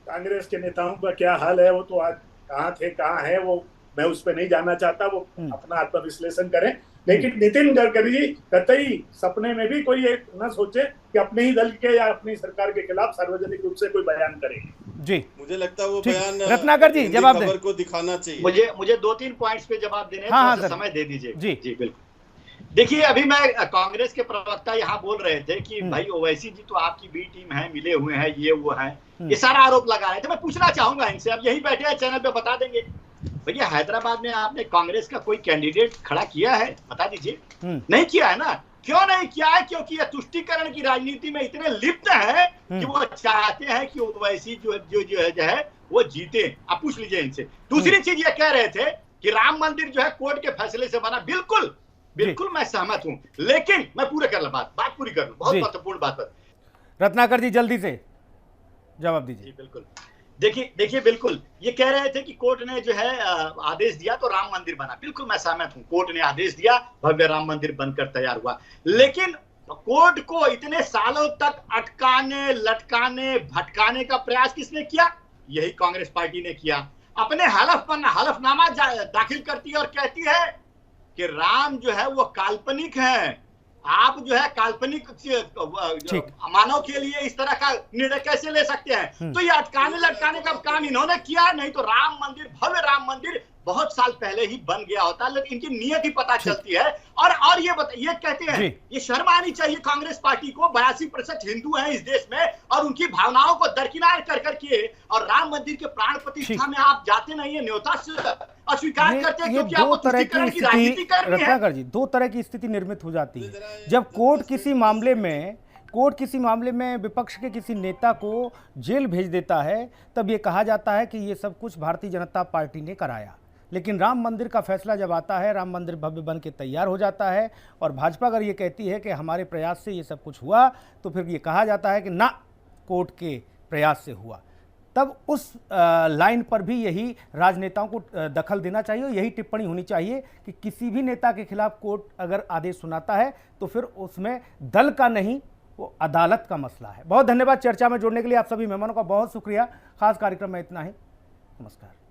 कांग्रेस के नेताओं का क्या हाल है वो तो आज कहाँ थे कहाँ है वो मैं उस पर नहीं जानना चाहता, वो अपना आत्मविश्लेषण करें। लेकिन नितिन गडकरी जी कतई सपने में भी कोई एक न सोचे कि अपने ही दल के या अपनी सरकार के खिलाफ सार्वजनिक रूप से कोई बयान करेंगे। जी मुझे लगता है वो बयान रत्नाकर जी जवाब दें। को दिखाना चाहिए। मुझे 2-3 पॉइंट्स पे जवाब देने हाँ, समय दे दीजिए। जी बिल्कुल। देखिए अभी मैं कांग्रेस के प्रवक्ता यहाँ बोल रहे थे कि भाई ओवैसी जी तो आपकी बी टीम है, मिले हुए हैं, ये वो है, ये सारा आरोप लगा रहे थे। मैं पूछना चाहूंगा इनसे, अब यही बैठे हैं चैनल पे, बता देंगे भैया हैदराबाद में आपने कांग्रेस का कोई कैंडिडेट खड़ा किया है? बता दीजिए। नहीं किया है ना? क्यों नहीं किया है? क्योंकि ये तुष्टीकरण की राजनीति में इतने लिप्त है कि वो चाहते हैं कि ओवैसी जो है वो जीते। आप पूछ लीजिए इनसे। दूसरी चीज ये कह रहे थे कि राम मंदिर जो है कोर्ट के फैसले से बना। बिल्कुल बिल्कुल मैं सहमत हूं, लेकिन मैं पूरा कर लूं बात पूरी कर लूं, बहुत महत्वपूर्ण बात है। रत्नाकर जी जल्दी से जवाब दीजिए। बिल्कुल देखिए बिल्कुल ये कह रहे थे कि कोर्ट ने जो है आदेश दिया तो राम मंदिर बना। बिल्कुल मैं सहमत हूं, कोर्ट ने आदेश दिया, भव्य राम मंदिर बनकर तैयार हुआ। लेकिन कोर्ट को इतने सालों तक अटकाने, लटकाने, भटकाने का प्रयास किसने किया? यही कांग्रेस पार्टी ने किया। अपने हलफनामा दाखिल करती है और कहती है कि राम जो है वो काल्पनिक है। आप जो है काल्पनिक मानव के लिए इस तरह का निर्णय कैसे ले सकते हैं? तो ये अटकाने लटकाने का काम इन्होंने किया। नहीं तो राम मंदिर, भव्य राम मंदिर बहुत साल पहले ही बन गया होता, लेकिन इनकी नियत ही पता चलती है। और ये कहते हैं, ये शर्म आनी चाहिए कांग्रेस पार्टी को। 82% हिंदू हैं इस देश में और उनकी भावनाओं को दरकिनार कर करके और राम मंदिर के प्राण प्रतिष्ठा में आप जाते नहीं है, न्योता अस्वीकार करते हैं क्योंकि आपको तुष्टीकरण की राजनीति करनी है। रत्नाकर जी, दो तरह की स्थिति निर्मित हो जाती है। जब कोर्ट किसी मामले में विपक्ष के किसी नेता को जेल भेज देता है, तब ये कहा जाता है कि ये सब कुछ भारतीय जनता पार्टी ने कराया। लेकिन राम मंदिर का फैसला जब आता है, राम मंदिर भव्य बन के तैयार हो जाता है और भाजपा अगर ये कहती है कि हमारे प्रयास से ये सब कुछ हुआ, तो फिर ये कहा जाता है कि ना, कोर्ट के प्रयास से हुआ। तब उस लाइन पर भी यही राजनेताओं को दखल देना चाहिए, यही टिप्पणी होनी चाहिए कि किसी भी नेता के खिलाफ कोर्ट अगर आदेश सुनाता है तो फिर उसमें दल का नहीं, वो अदालत का मसला है। बहुत धन्यवाद चर्चा में जुड़ने के लिए। आप सभी मेहमानों का बहुत शुक्रिया। खास कार्यक्रम में इतना ही। नमस्कार।